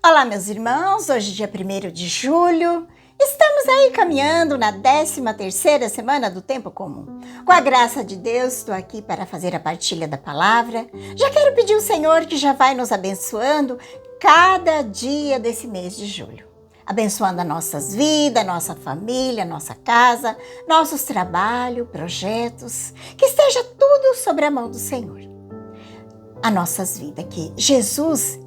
Olá, meus irmãos, hoje é dia 1º de julho, estamos aí caminhando na 13ª semana do Tempo Comum. Com a graça de Deus, estou aqui para fazer a partilha da palavra. Já quero pedir ao Senhor que já vai nos abençoando cada dia desse mês de julho. Abençoando as nossas vidas, nossa família, nossa casa, nossos trabalhos, projetos, que esteja tudo sobre a mão do Senhor. As nossas vidas, que Jesus,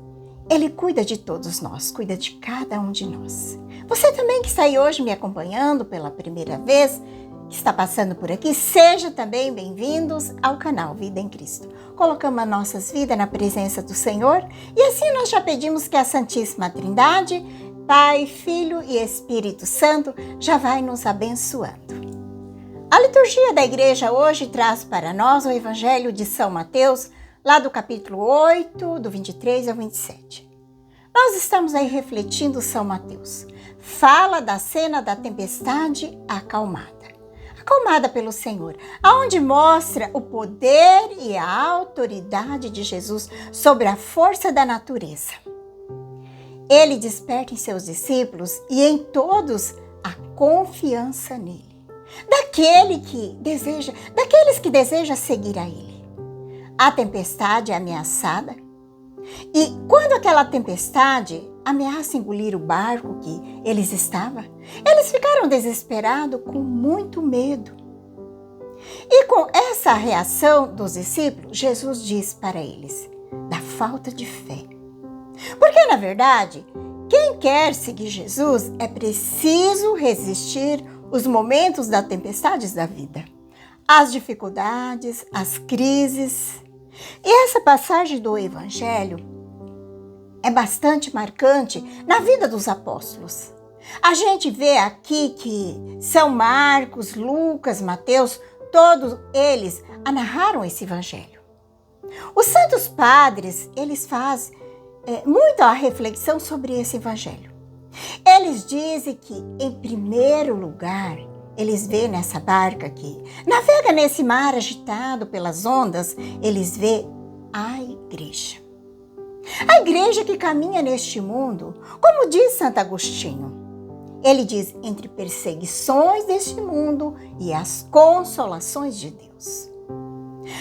Ele cuida de todos nós, cuida de cada um de nós. Você também que está aí hoje me acompanhando pela primeira vez, que está passando por aqui, seja também bem-vindos ao canal Vida em Cristo. Colocamos as nossas vidas na presença do Senhor e assim nós já pedimos que a Santíssima Trindade, Pai, Filho e Espírito Santo, já vai nos abençoando. A liturgia da igreja hoje traz para nós o Evangelho de São Mateus, lá do capítulo 8, do 23 ao 27. Nós estamos aí refletindo São Mateus. Fala da cena da tempestade acalmada pelo Senhor, aonde mostra o poder e a autoridade de Jesus sobre a força da natureza. Ele desperta em seus discípulos e em todos a confiança nele, daqueles que desejam seguir a ele. A tempestade é ameaçada e quando aquela tempestade ameaça engolir o barco que eles estavam, eles ficaram desesperados com muito medo. E com essa reação dos discípulos, Jesus diz para eles da falta de fé. Porque, na verdade, quem quer seguir Jesus é preciso resistir os momentos das tempestades da vida, as dificuldades, as crises. E essa passagem do Evangelho é bastante marcante na vida dos apóstolos. A gente vê aqui que São Marcos, Lucas, Mateus, todos eles narraram esse Evangelho. Os santos padres, eles fazem muito a reflexão sobre esse Evangelho. Eles dizem que, em primeiro lugar, eles vê nessa barca que navega nesse mar agitado pelas ondas, eles vê a igreja. A igreja que caminha neste mundo, como diz Santo Agostinho. Ele diz, entre perseguições deste mundo e as consolações de Deus.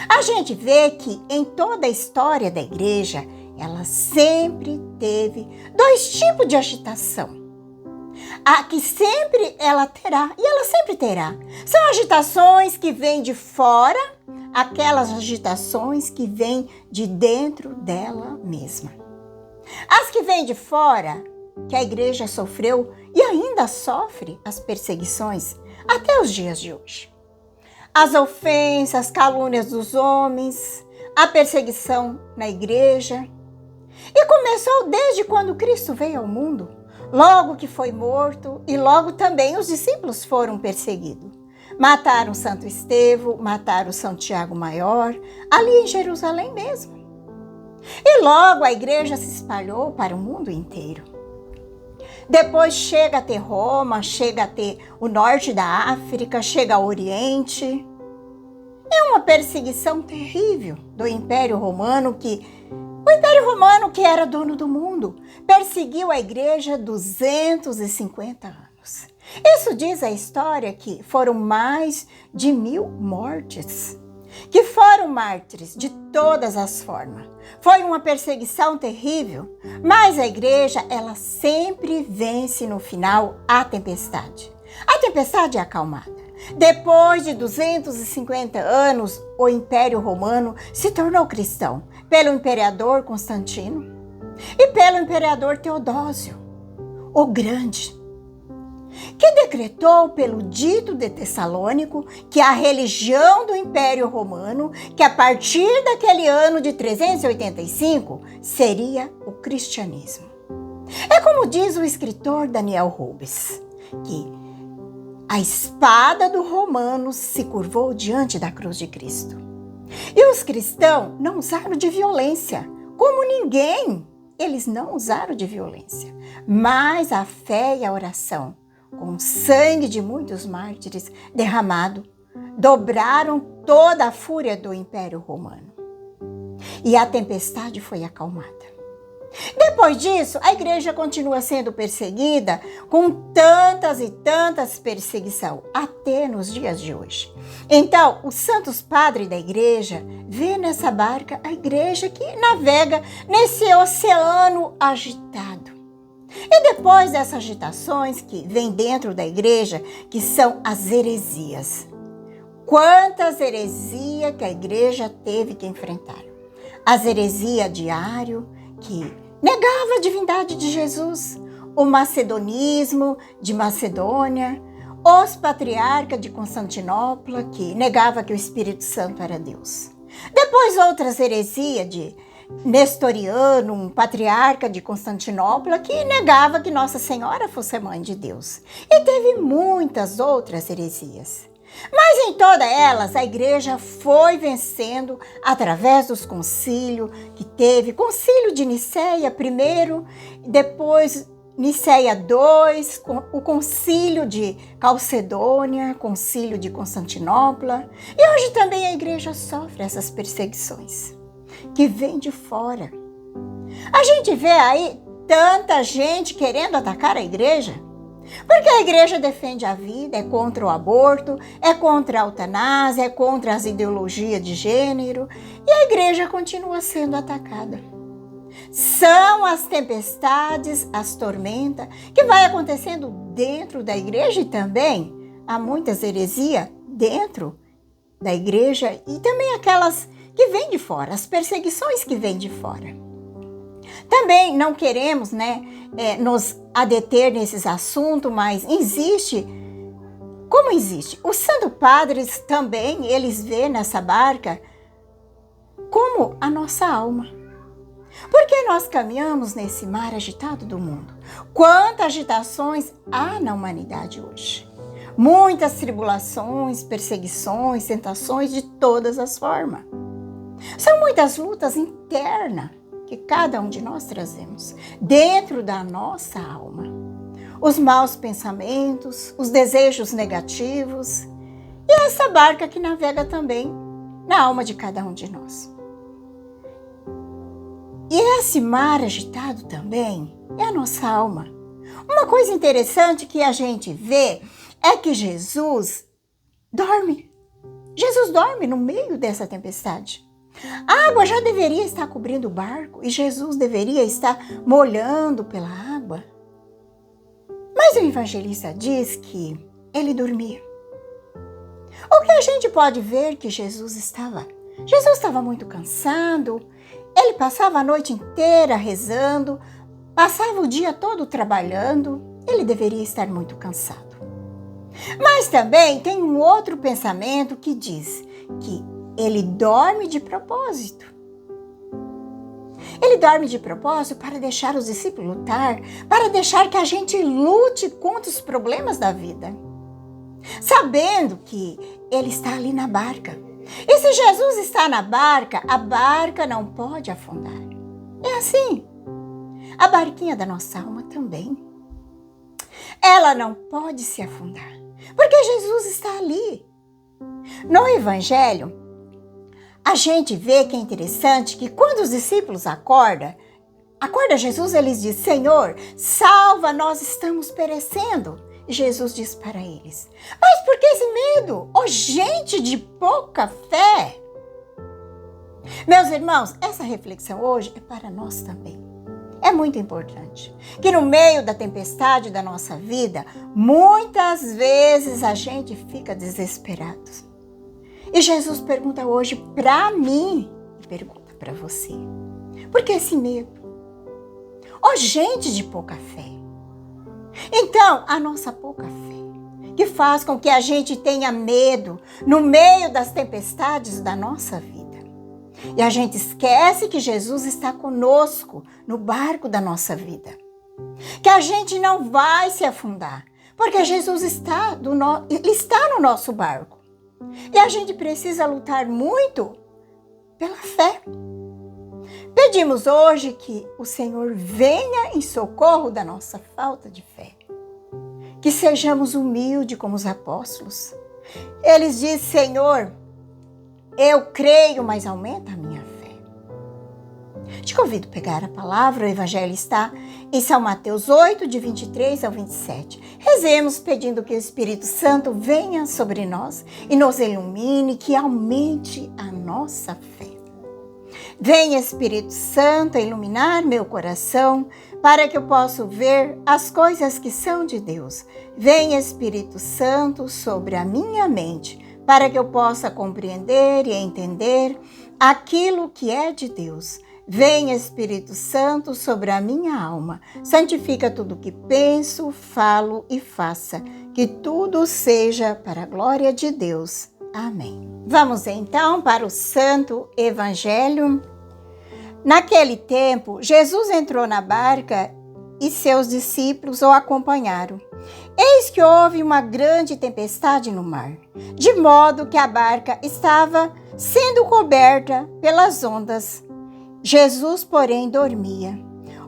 A gente vê que em toda a história da igreja, ela sempre teve dois tipos de agitação. A que sempre ela terá, e ela sempre terá. São agitações que vêm de fora, aquelas agitações que vêm de dentro dela mesma. As que vêm de fora, que a igreja sofreu e ainda sofre as perseguições até os dias de hoje. As ofensas, calúnias dos homens, a perseguição na igreja. E começou desde quando Cristo veio ao mundo. Logo que foi morto e logo também os discípulos foram perseguidos. Mataram Santo Estevão, mataram São Tiago Maior, ali em Jerusalém mesmo. E logo a igreja se espalhou para o mundo inteiro. Depois chega a ter Roma, chega a ter o norte da África, chega ao Oriente. É uma perseguição terrível do Império Romano O Império Romano, que era dono do mundo, perseguiu a igreja 250 anos. Isso diz a história que foram mais de 1000 mortes, que foram mártires de todas as formas. Foi uma perseguição terrível, mas a igreja, ela sempre vence no final a tempestade. A tempestade é acalmada. Depois de 250 anos, o Império Romano se tornou cristão pelo imperador Constantino e pelo imperador Teodósio, o Grande, que decretou pelo Dito de Tessalônico que a religião do Império Romano, que a partir daquele ano de 385, seria o cristianismo. É como diz o escritor Daniel Rubens, que a espada do romano se curvou diante da cruz de Cristo. E os cristãos não usaram de violência, como ninguém. Eles não usaram de violência, mas a fé e a oração, com o sangue de muitos mártires derramado, dobraram toda a fúria do Império Romano. E a tempestade foi acalmada. Depois disso, a igreja continua sendo perseguida com tantas e tantas perseguições, até nos dias de hoje. Então, os santos padres da igreja vê nessa barca a igreja que navega nesse oceano agitado. E depois dessas agitações que vêm dentro da igreja, que são as heresias. Quantas heresias que a igreja teve que enfrentar? As heresias de Ário, que negava a divindade de Jesus, o macedonismo de Macedônia, os patriarcas de Constantinopla, que negava que o Espírito Santo era Deus. Depois outras heresias de Nestoriano, um patriarca de Constantinopla, que negava que Nossa Senhora fosse mãe de Deus. E teve muitas outras heresias. Mas em todas elas, a igreja foi vencendo através dos concílios que teve. Concílio de Nicéia primeiro, depois Nicéia II, o concílio de Calcedônia, concílio de Constantinopla. E hoje também a igreja sofre essas perseguições que vêm de fora. A gente vê aí tanta gente querendo atacar a igreja. Porque a igreja defende a vida, é contra o aborto, é contra a eutanásia, é contra as ideologias de gênero, e a igreja continua sendo atacada. São as tempestades, as tormentas, que vai acontecendo dentro da igreja e também há muitas heresias dentro da igreja e também aquelas que vêm de fora, as perseguições que vêm de fora. Também não queremos, nos adeter nesses assuntos, mas existe, como existe? Os santos padres também, eles vêem nessa barca como a nossa alma. Porque nós caminhamos nesse mar agitado do mundo. Quantas agitações há na humanidade hoje? Muitas tribulações, perseguições, tentações de todas as formas. São muitas lutas internas que cada um de nós trazemos dentro da nossa alma. Os maus pensamentos, os desejos negativos e essa barca que navega também na alma de cada um de nós. E esse mar agitado também é a nossa alma. Uma coisa interessante que a gente vê é que Jesus dorme. Jesus dorme no meio dessa tempestade. A água já deveria estar cobrindo o barco e Jesus deveria estar molhando pela água. Mas o evangelista diz que ele dormia. O que a gente pode ver que Jesus estava muito cansado, ele passava a noite inteira rezando, passava o dia todo trabalhando, ele deveria estar muito cansado. Mas também tem um outro pensamento que diz que ele dorme de propósito. Ele dorme de propósito para deixar os discípulos lutar, para deixar que a gente lute contra os problemas da vida, sabendo que ele está ali na barca. E se Jesus está na barca, a barca não pode afundar. É assim. A barquinha da nossa alma também. Ela não pode se afundar, porque Jesus está ali. No Evangelho, a gente vê que é interessante que quando os discípulos acorda Jesus, eles dizem: Senhor, salva, nós estamos perecendo. E Jesus diz para eles: mas por que esse medo? Ó, gente de pouca fé! Meus irmãos, essa reflexão hoje é para nós também. É muito importante que no meio da tempestade da nossa vida, muitas vezes a gente fica desesperado. E Jesus pergunta hoje para mim e pergunta para você: por que esse medo? Ó, gente de pouca fé! Então, a nossa pouca fé, que faz com que a gente tenha medo no meio das tempestades da nossa vida. E a gente esquece que Jesus está conosco no barco da nossa vida. Que a gente não vai se afundar, porque Jesus está no nosso barco. E a gente precisa lutar muito pela fé. Pedimos hoje que o Senhor venha em socorro da nossa falta de fé. Que sejamos humildes como os apóstolos. Eles dizem: Senhor, eu creio, mas aumenta a minha fé. Te convido a pegar a palavra, o Evangelho está em São Mateus 8, de 23 ao 27. Rezemos pedindo que o Espírito Santo venha sobre nós e nos ilumine, que aumente a nossa fé. Vem, Espírito Santo, iluminar meu coração, para que eu possa ver as coisas que são de Deus. Vem, Espírito Santo, sobre a minha mente, para que eu possa compreender e entender aquilo que é de Deus. Vem, Espírito Santo, sobre a minha alma. Santifica tudo que penso, falo e faça, que tudo seja para a glória de Deus. Amém. Vamos então para o Santo Evangelho. Naquele tempo, Jesus entrou na barca e seus discípulos o acompanharam. Eis que houve uma grande tempestade no mar, de modo que a barca estava sendo coberta pelas ondas. Jesus, porém, dormia.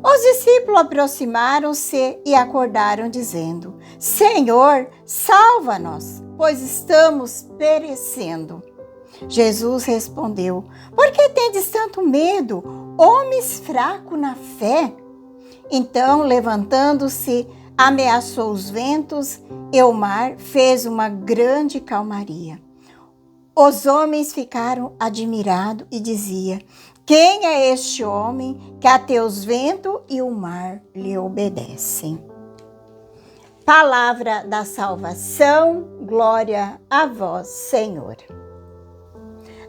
Os discípulos aproximaram-se e acordaram, dizendo: Senhor, salva-nos, pois estamos perecendo. Jesus respondeu: Por que tendes tanto medo, homens fracos na fé? Então, levantando-se, ameaçou os ventos e o mar, fez uma grande calmaria. Os homens ficaram admirados e diziam: Quem é este homem que até os ventos e o mar lhe obedecem? Palavra da salvação, glória a vós, Senhor.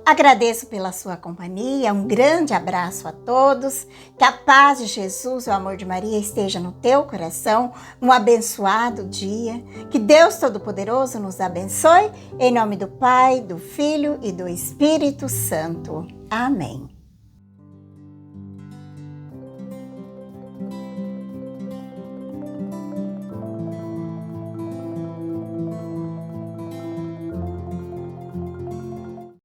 Agradeço pela sua companhia, um grande abraço a todos, que a paz de Jesus, o amor de Maria esteja no teu coração, um abençoado dia, que Deus Todo-Poderoso nos abençoe, em nome do Pai, do Filho e do Espírito Santo. Amém.